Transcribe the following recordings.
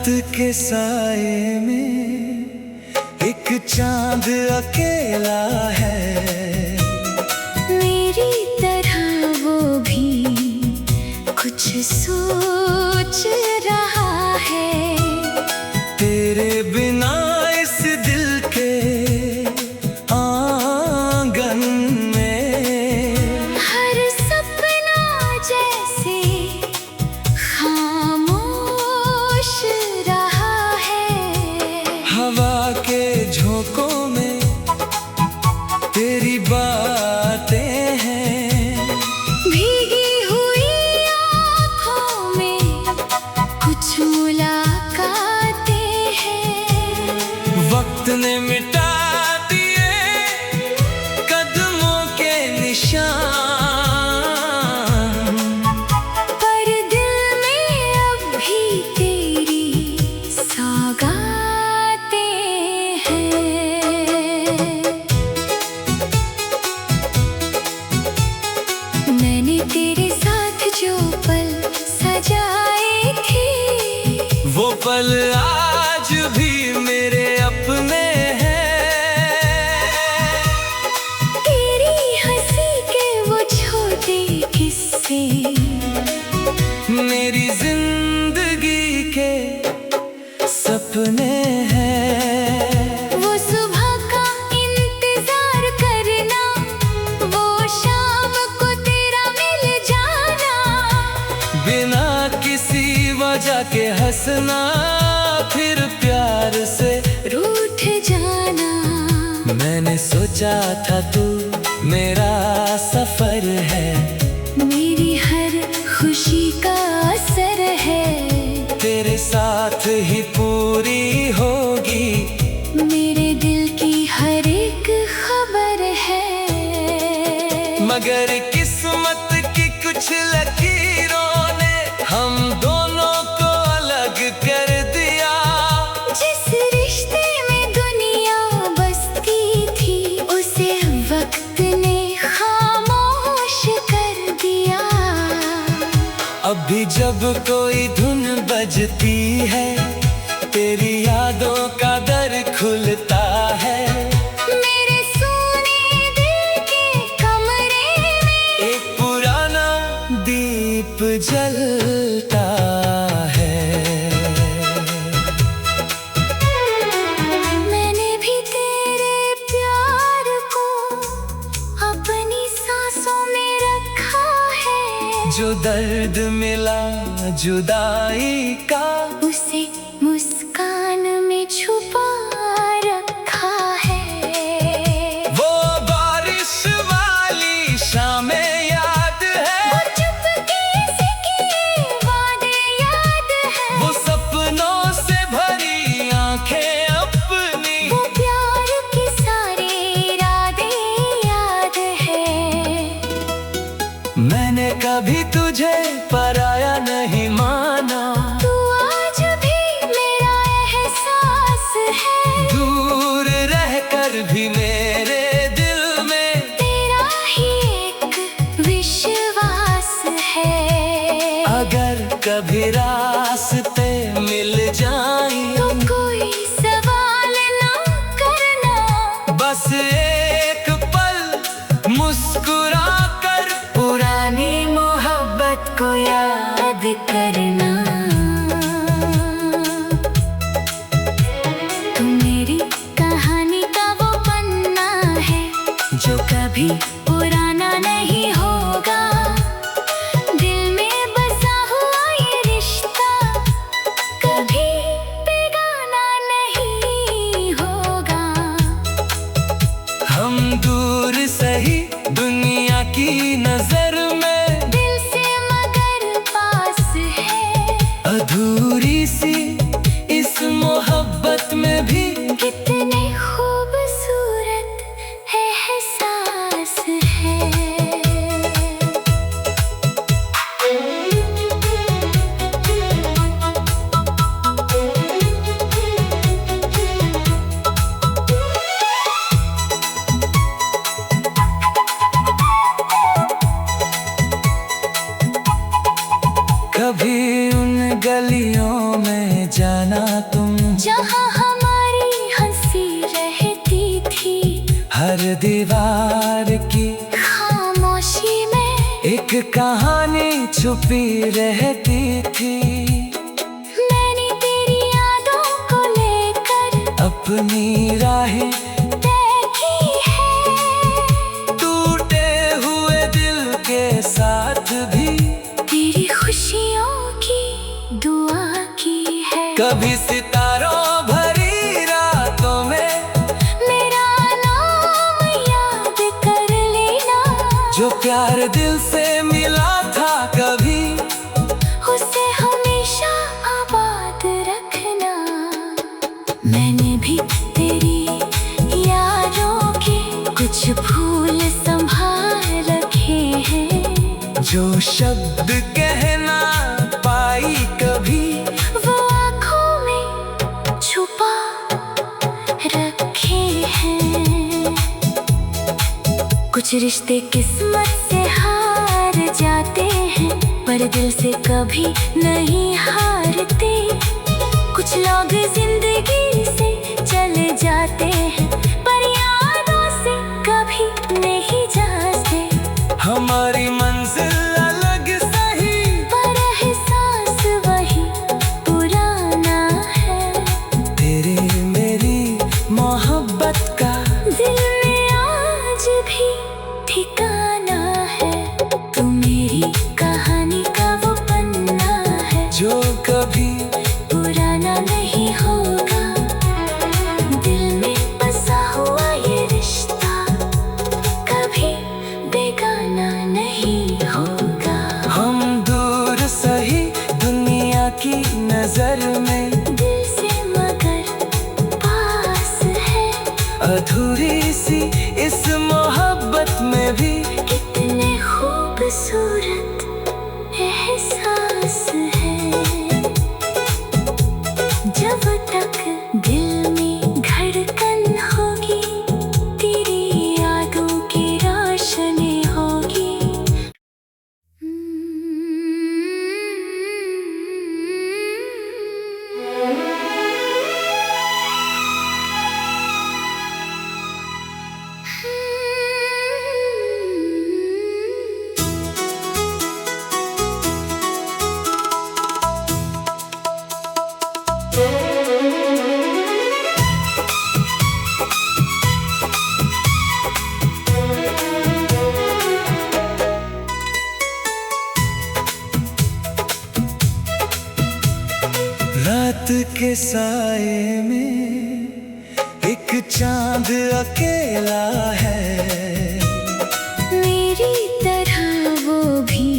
रात के साए में एक चांद अकेला है। मेरी तरह वो भी कुछ सोच रहा है। तेरे बिना इस दिल के आंगन में हर सपना जैसे खामोश रहा है। हवा के झोंकों में तेरी बातें हैं। भीगी हुई आँखों में कुछ मुलाकातें हैं। वक्त ने मिटा दिए कदमों के निशान, पर दिल में अब भी तेरी सौगातें हैं। मैंने तेरे साथ जो पल सजाए थे, वो पल आज भी मेरे अपने हैं। तेरी हंसी के वो छोटे किस्से मेरी जिंदगी के सपने हैं। वो सुबह का इंतजार करना, वो शाम को तेरा मिल जाना, बिना किसी वजह के हंसना, फिर प्यार से रूठ जाना। मैंने सोचा था तू मेरा सफर है, मेरी हर खुशी का असर है। तेरे साथ ही पूरी होगी मेरे दिल की हर एक खबर है। मगर किस्मत की कुछ लकीरों ने हम दोनों को अलग कर दिया। जिस रिश्ते में दुनिया बसती थी, उसे वक्त ने खामोश कर दिया। अब भी जब कोई धुन बजती है, तेरी यादों का दर खुलता है। मेरे सोने दिल के कमरे में एक पुराना दीप जलता है। मैंने भी तेरे प्यार को अपनी सांसों में रखा है। जो दर्द मिला जुदाई का, उसे मुस्कान में छुपा रखा है। वो बारिश वाली शामें याद वो है। चुपके से किए वादे याद है। वो सपनों से भरी आंखें अपनी, वो प्यार के सारे इरादे याद है। मैंने कभी तुझे पराया नहीं माना। तू आज भी मेरा एहसास है। दूर रहकर भी मेरे दिल में तेरा ही एक विश्वास है। अगर कभी रास्ते मिल जाएं, तो कोई सवाल ना करना। बस एक पल मुस्कुरा कर पुरानी मोहब्बत को याद करना। तू मेरी कहानी का वो पन्ना है, जो कभी पुराना नहीं होगा। दिल में बसा हुआ ये रिश्ता कभी बेगाना नहीं होगा। हम दूर सही दुनिया की नजर में, दिल से मगर पास है। अधूरी सी इस मोहब्बत में भी कितने खूबसूरत एहसास है। कभी उन गलियों में जाना तुम, जहाँ हमारी हंसी रहती थी। हर दीवार की खामोशी में एक कहानी छुपी रहती थी। मैंने तेरी यादों को लेकर अपनी राहें तय की है। टूटे हुए दिल के साथ भी तेरी खुशियों की दुआ की है। कभी सितारों भरी रातों में मेरा नाम याद कर लेना। जो प्यार दिल से मिला था कभी, उसे हमेशा आबाद रखना। मैंने भी तेरी यादों के कुछ फूल संभाल रखे हैं। जो शब्द कहना पाई कभी, वो आँखों में छुपा रखे हैं। कुछ रिश्ते किस्मत से हार जाते हैं, पर दिल से कभी नहीं हारते। कुछ लोग जिंदगी से चले जाते हैं, पर यादों से कभी नहीं जाते। हमारी मंजिल अलग सही, पर एहसास वही पुराना है। तेरे मेरी मोहब्बत का दिल में आज भी ठिकाना है। तू मेरी कहानी का वो पन्ना है, जो कभी पुराना नहीं होगा। दिल में बसा हुआ ये रिश्ता कभी बेगाना नहीं होगा। हम दूर सही दुनिया की नजर में, दिल से मगर पास है। अधूरी सी इस मोहब्बत में भी कितने खूबसूरत एहसास है। जब तक दिल में धड़कन होगी, तेरी यादों की रोशनी होगी। रात के साए में एक चांद अकेला है। मेरी तरह वो भी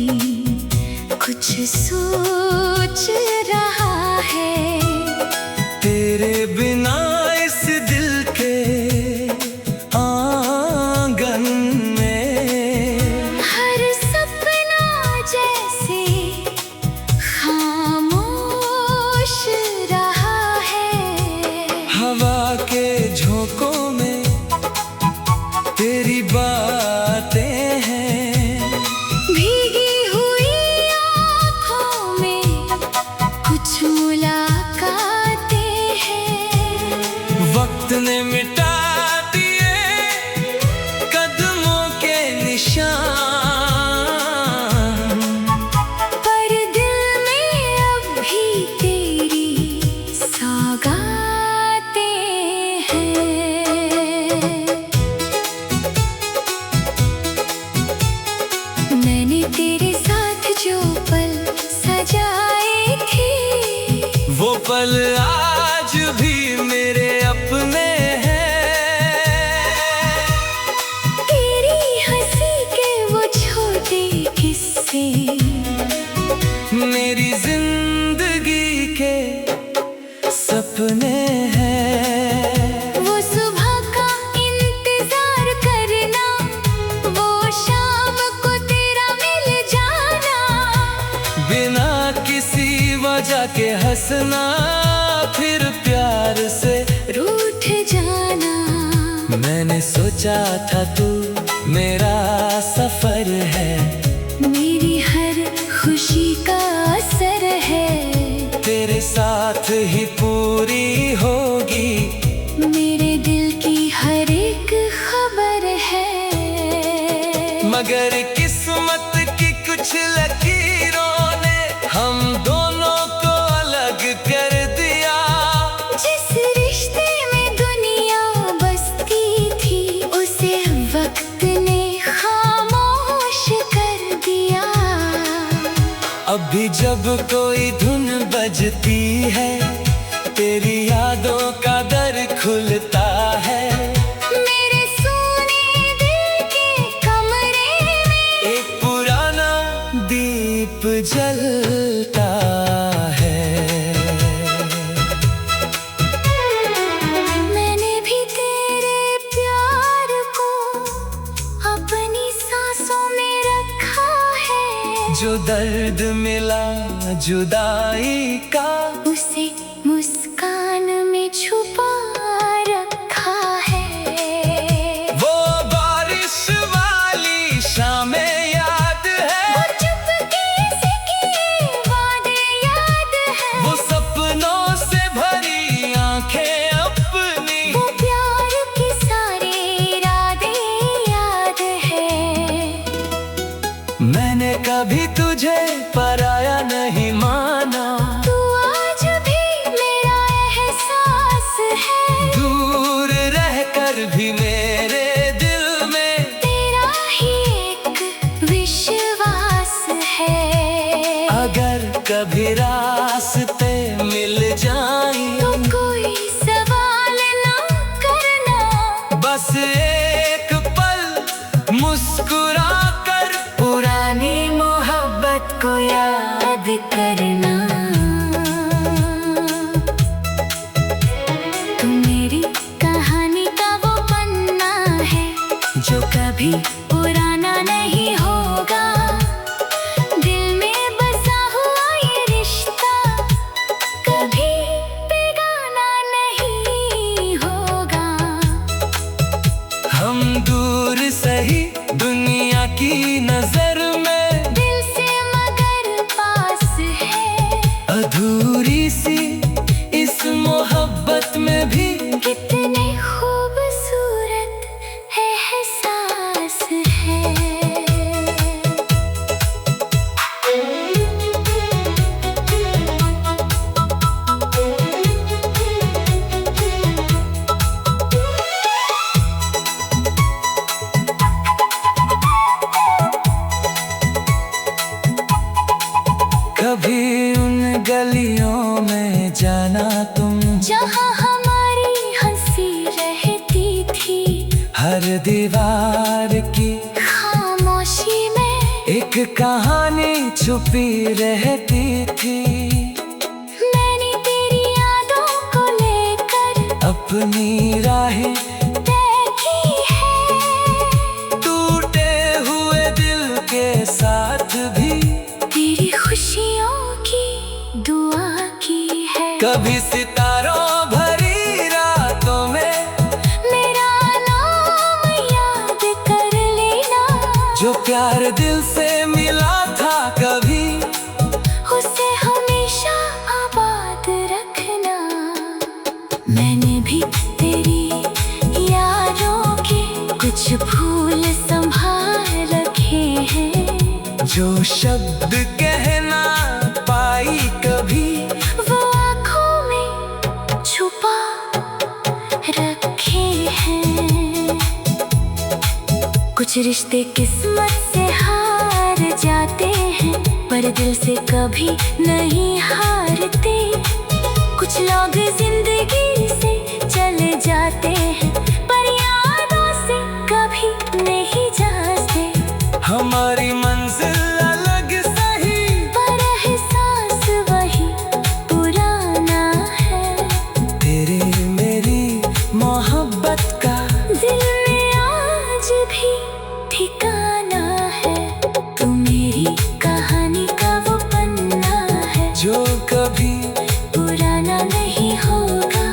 कुछ सोच रहा है। तेरे बिना इस दिल के आंगन में हर सपना जैसे खामोश रहा है। हवा के झोंकों में तेरी बातें हैं। भीगी हुई आँखों में कुछ मुलाकातें हैं। वक्त ने मिटा दिए कदमों के निशान, पर दिल में अब भी तेरी सौगातें हैं। मैंने तेरे साथ जो पल सजाए थे, वो पल आज भी मेरे अपने हैं। तेरी हंसी के वो छोटे किस्से मेरी जिंदगी के सपने हैं। वो सुबह का इंतजार करना, वो शाम को तेरा मिल जाना। बिना किसी वजह के हंसना, फिर प्यार से रूठ जाना। मैंने सोचा था तू मेरा सफर है, मेरी हर खुशी का असर है। तेरे साथ अभी जब कोई धुन बजती है, तेरी यादों का दर खुलता है। मेरे सोने दिल के कमरे में एक पुराना दीप जलता है। मैंने भी तेरे प्यार को अपनी सांसों में रखा है। जो दर्द मिला जुदाई का, उसे मुस्कान में छुपा रखा है। वो बारिश वाली शामें याद है, वो चुपके से किए वादे याद है। वो सपनों से भरी आंखें अपनी, वो प्यार के सारे इरादे याद है। मैंने कभी तुझे पराया नहीं माना। तू आज भी मेरा एहसास है। दूर रहकर भी मेरे दिल में तेरा ही एक विश्वास है। अगर कभी रास्ते मिल जाएं, तो कोई सवाल ना करना। बस एक पल मुस्कुरा कर पुरानी मोहब्बत को याद करना। तू मेरी कहानी का वो पन्ना है, जो कभी पुराना नहीं होगा। दिल में बसा हुआ ये रिश्ता कभी बेगाना नहीं होगा। हम दूर सही दुनिया की नजर में, दिल से मगर पास है। अधूरी सी इस मोहब्बत में भी कितने खूबसूरत एहसास है। कभी उन गलियों में जाना तुम, जहाँ हमारी हंसी रहती थी। हर दीवार की खामोशी में एक कहानी छुपी रहती थी। मैंने तेरी यादों को लेकर अपनी राहें तय की है। टूटे हुए दिल के साथ भी तेरी खुशियों की दुआ की है। कभी सितारों भरी रातों में मेरा नाम याद कर लेना। जो प्यार दिल से मिला था कभी, उसे हमेशा आबाद रखना। मैंने भी तेरी यादों के कुछ फूल संभाल रखे हैं। जो शब्द कहना पाई कभी, वो आँखों में छुपा रखे हैं। कुछ रिश्ते किस्मत से हार जाते हैं, पर दिल से कभी नहीं हारते। कुछ लोग जिंदगी से चले जाते हैं, पर यादों से कभी नहीं जाते। हमारी मंजिल अलग सही, पर एहसास वही पुराना है। तेरे मेरी मोहब्बत का दिल में आज भी ठिकाना है। तू मेरी कहानी का वो पन्ना है, जो कभी पुराना नहीं होगा।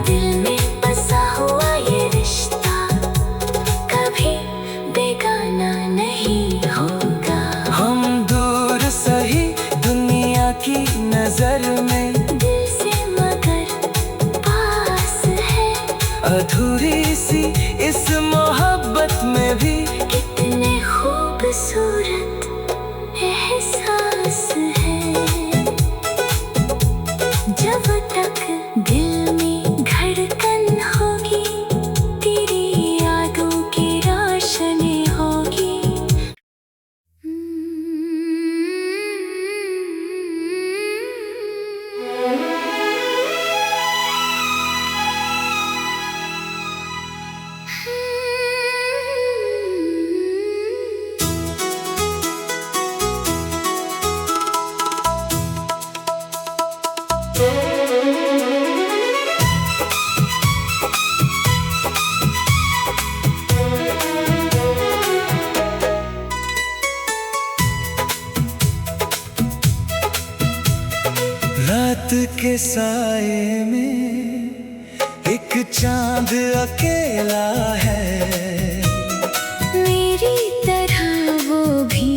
दिल में बसा हुआ ये रिश्ता कभी बेगाना नहीं होगा। हम दूर सही दुनिया की नजर में, दिल से मगर पास है। अधूरी सी इस मोहब्बत में भी कितने खूबसूरत एहसास है। जब तक दिल में धड़कन होगी, तेरी यादों की रोशनी होगी। के साए में एक चांद अकेला है। मेरी तरह वो भी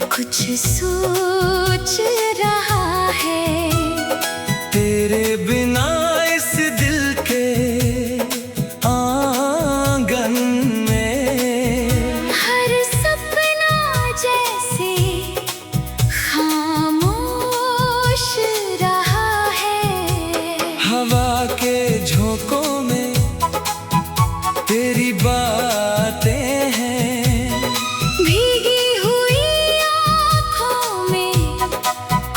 कुछ सोच रहा है। तेरे बिना इस दिल के आंगन में हर सपना जैसे खामोश रहा है। हवा के झोंकों में तेरी बातें हैं। भीगी हुई आँखों में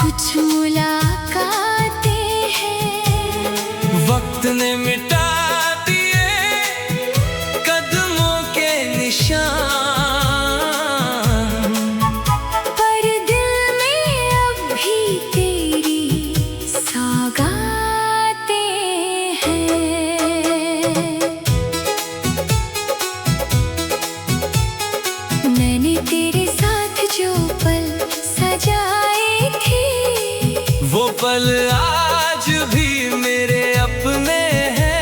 कुछ मुलाकातें हैं। वक्त ने मिटा दिए कदमों के निशान, पर दिल में अब भी तेरी सौगातें हैं। मैंने तेरे साथ जो पल सजाए थे, वो पल आज भी मेरे अपने हैं।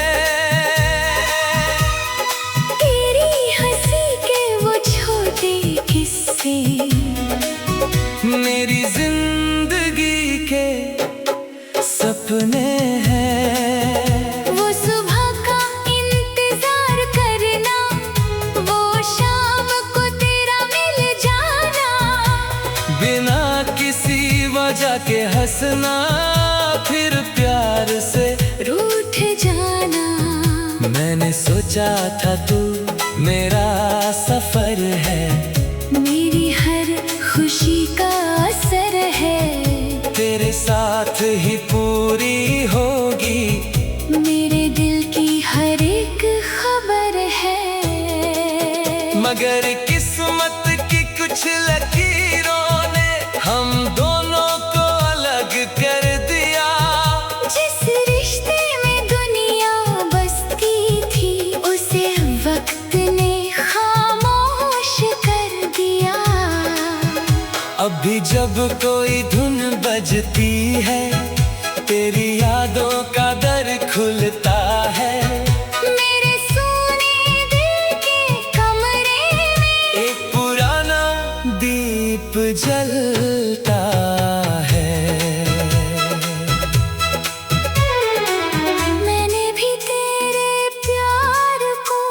तेरी हंसी के वो छोटे किस्से मेरी जिंदगी के सपने हैं। वो सुबह का इंतजार करना, वो शाम को तेरा मिल जाना, बिना किसी वजह के हंसना, फिर प्यार से रूठ जाना। मैंने सोचा था तू मेरा सफर है, मेरी हर खुशी का असर है। तेरे साथ ही पूरी होगी मेरे दिल की हर एक खबर है। मगर किस्मत की कुछ लकीरों ने हम दोनों को अलग कर दिया। जिस रिश्ते में दुनिया बसती थी, उसे वक्त ने खामोश कर दिया। अब भी जब कोई धुन बजती है, तेरी यादों का दर खुलता है। मेरे सोने दिल के कमरे में एक पुराना दीप जलता है। मैंने भी तेरे प्यार को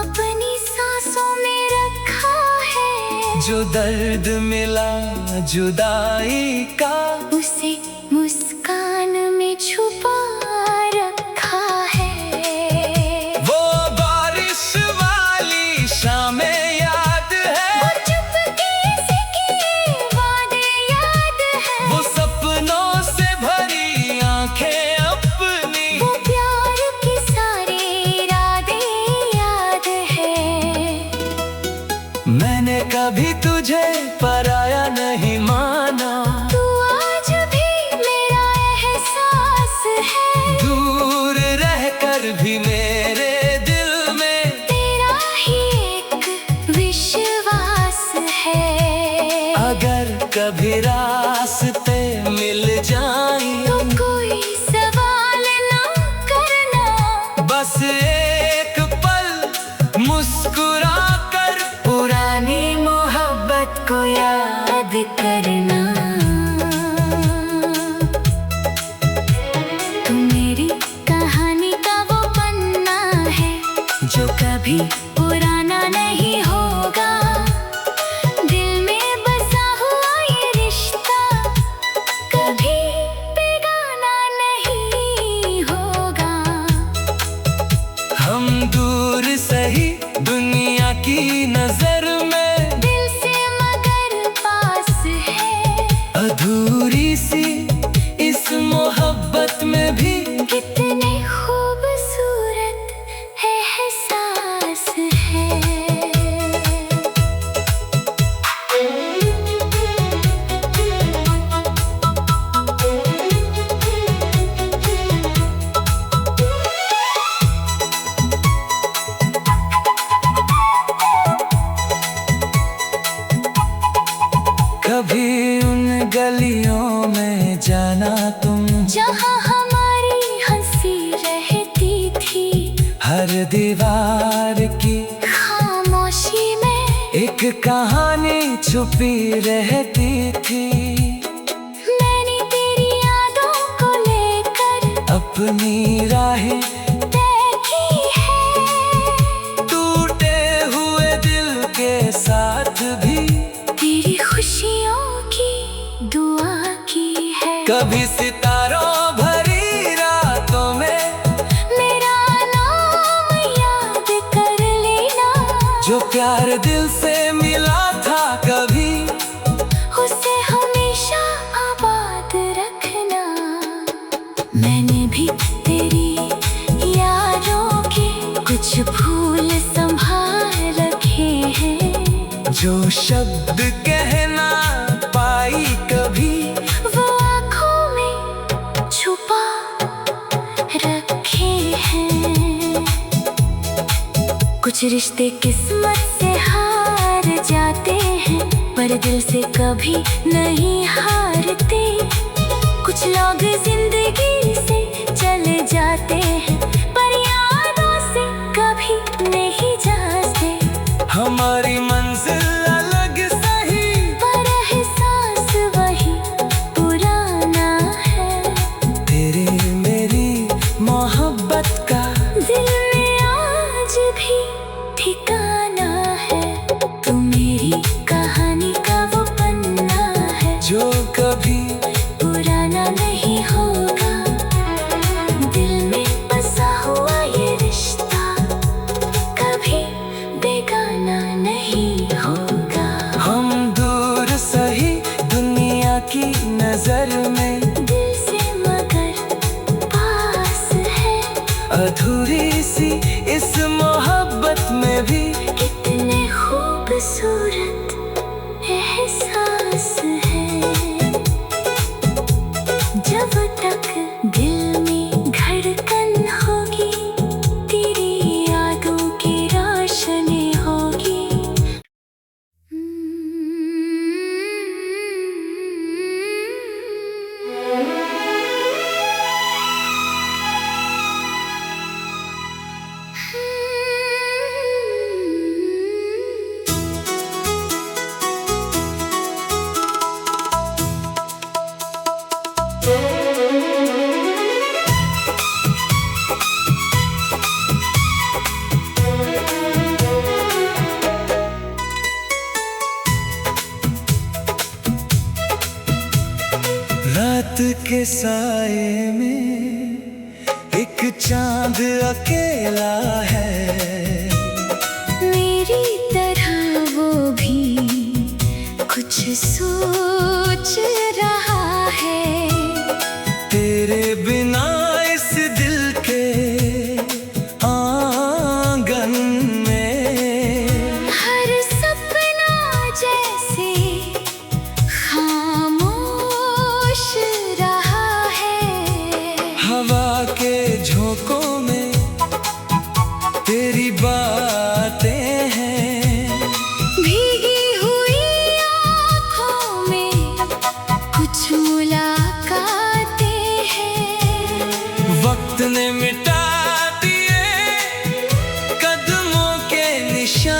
अपनी सांसों में रखा है। जो दर्द मिला जुदाई का, उसे मुस्कान में छुपा रखा है। वो बारिश वाली शामें याद वो है। चुपके से किए वादे याद है। वो सपनों से भरी आंखें अपनी, वो प्यार के सारे इरादे याद है। मैंने कभी तुझे पराया नहीं माना। तू आज भी मेरा एहसास है। दूर रहकर भी मेरे दिल में तेरा ही एक विश्वास है। अगर कभी रास्ते मिल जाएं, तो कोई सवाल ना करना। बस एक पल मुस्कुरा कर पुरानी मोहब्बत को याद करना। तू मेरी कहानी का वो पन्ना है, जो कभी पुराना नहीं होगा। दिल में बसा हुआ ये रिश्ता कभी बेगाना नहीं होगा। हम दूर सही दुनिया की नजर में, दिल से मगर पास है। अधूरी सी इस मोहब्बत में भी कितने खूबसूरत एहसास है। कभी उन गलियों में जाना तुम, जहाँ हमारी हंसी रहती थी। हर दीवार की खामोशी में एक कहानी छुपी रहती थी। मैंने तेरी यादों को लेकर अपनी राहें तय की है। टूटे हुए दिल के साथ भी तेरी खुशियों की दुआ की है। कभी सितारों भरी रातों में मेरा नाम याद कर लेना, जो प्यार दिल से मिला था कभी, उसे हमेशा आबाद रखना। मैंने भी तेरी यादों के कुछ फूल संभाल रखे हैं। जो शब्द कहना पाई कभी, वो आँखों में छुपा रखे हैं। कुछ रिश्ते किस्मत से हार जाते हैं, पर दिल से कभी नहीं हारते। कुछ लोग जिंदगी से चले जाते हैं, पर यादों से कभी नहीं जाते। हमारी मंजिल अलग सही, पर एहसास वही पुराना है। तेरे मेरी मोहब्बत का दिल में आज भी ठिकाना है। तू मेरी कहानी का वो पन्ना है, जो कभी पुराना नहीं होगा। दिल में बसा हुआ ये रिश्ता कभी बेगाना नहीं होगा। हम दूर सही दुनिया की नजर में, दिल से मगर पास है। अधूरी सी इस मोहब्बत में भी कितने खूबसूरत एहसास है। जब तक दिल में धड़कन होगी, तेरी यादों की रोशनी होगी। रात के साए में एक चांद अकेला है। मेरी तरह वो भी कुछ सोच रहा है। तेरे बिना इस दिल के आंगन में हर सपना जैसे खामोश रहा है। हवा के झोंकों में तेरी बातें हैं। भीगी हुई आँखों में कुछ मुलाकातें हैं। वक्त ने मिटा दिए कदमों के निशान,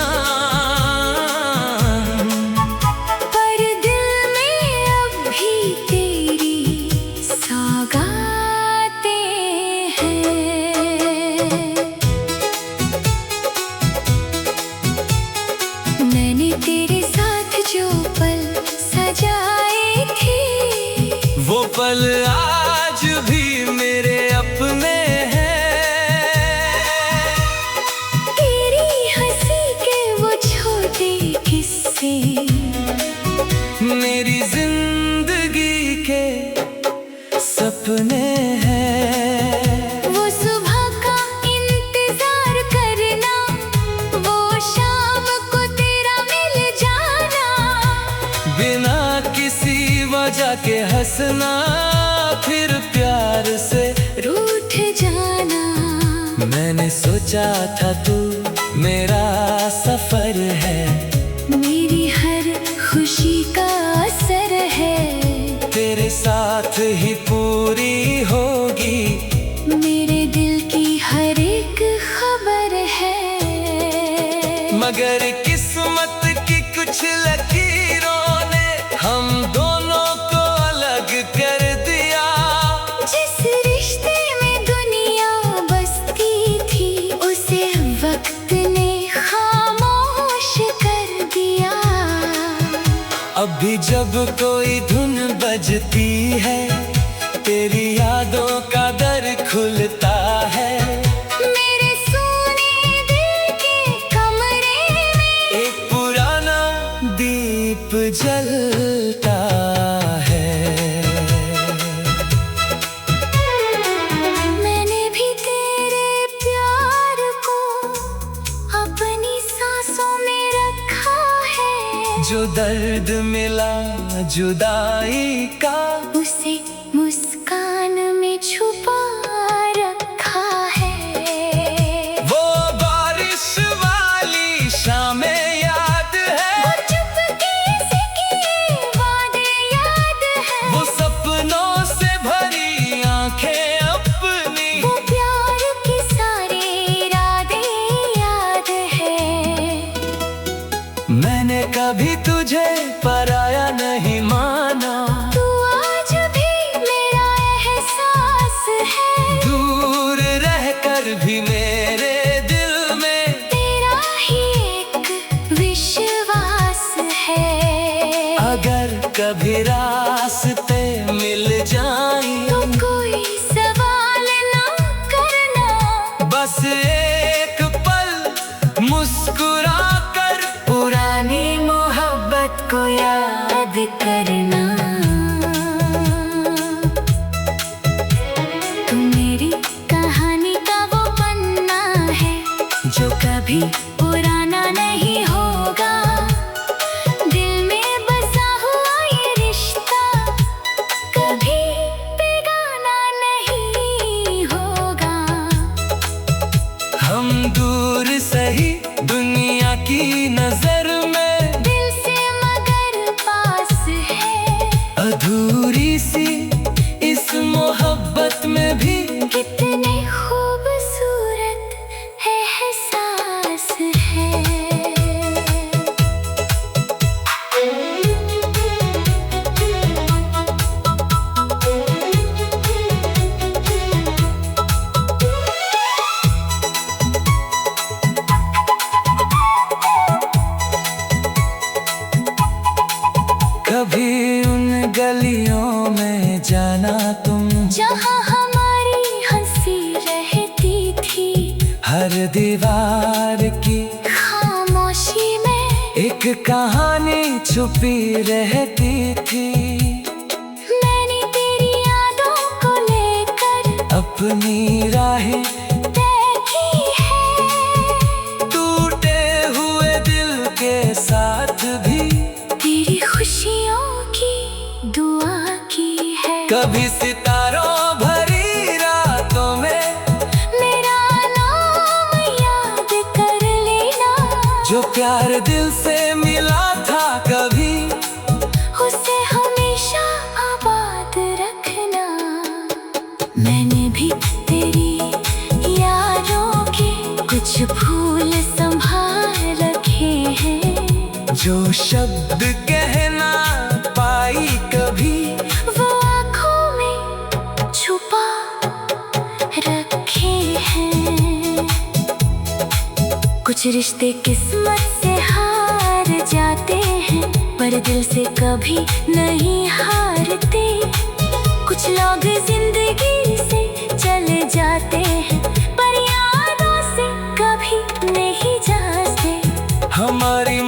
पर दिल में अब भी तेरी सौगातें हैं। मैंने तेरे साथ जो पल सजाए थे, वो पल आज भी मेरे अपने हैं। तेरी हंसी के वो छोटे किस्से मेरी जिंदगी के सपने हैं। वो सुबह का इंतजार करना, वो शाम को तेरा मिल जाना। बिना किसी वजह के हंसना, फिर प्यार से रूठ जाना। मैंने सोचा था तू मेरा सफर है, मेरी हर खुशी का असर है। तेरे साथ ही अभी जब कोई धुन बजती है, तेरी यादों का दर खुलता है। मेरे सोने दिल के कमरे में एक पुराना दीप जलता है। मैंने भी तेरे प्यार को अपनी सांसों में रखा है। जो दर्द मिला जुदाई का, उसे मुस्कान में छुपा रखा है। वो बारिश वाली शामें याद है, वो चुपके से किए वादे याद है। वो सपनों से भरी आंखें अपनी, वो प्यार के सारे इरादे याद है। मैंने कभी तुझे पराया नहीं माना। तू आज भी मेरा एहसास है। दूर रहकर भी मेरे दिल में तेरा ही एक विश्वास है। अगर कभी रास्ते मिल जाएं, तो कोई सवाल ना करना। बस एक पल मुस्कुरा कर पुरानी मोहब्बत को याद करना। तू मेरी कहानी का वो पन्ना है, जो कभी पुराना नहीं होगा। दिल में बसा हुआ ये रिश्ता कभी बेगाना नहीं होगा। हम दूर सही दुनिया की नजर में, दिल से मगर पास है। अधूरी सी इस मोहब्बत में भी कितने खूबसूरत एहसास है। कभी उन गलियों में जाना तुम, जहाँ हमारी हंसी रहती थी। हर दीवार की खामोशी में एक कहानी छुपी रहती थी। मैंने तेरी यादों को लेकर अपनी राहें तय की है। टूटे हुए दिल के साथ भी तेरी खुशियों की दुआ की है। कभी सितारों भरी रातों में मेरा नाम याद कर लेना। जो प्यार दिल से मिला था कभी, उसे हमेशा आबाद रखना। मैंने भी तेरी यादों के कुछ फूल संभाल रखे हैं। जो शब्द कहना पाई कभी, वो आँखों में छुपा रखे हैं। कुछ रिश्ते किस्मत से हार जाते हैं, पर दिल से कभी नहीं हारते। कुछ लोग जिंदगी से चले जाते हैं, पर यादों से कभी नहीं जाते। हमारी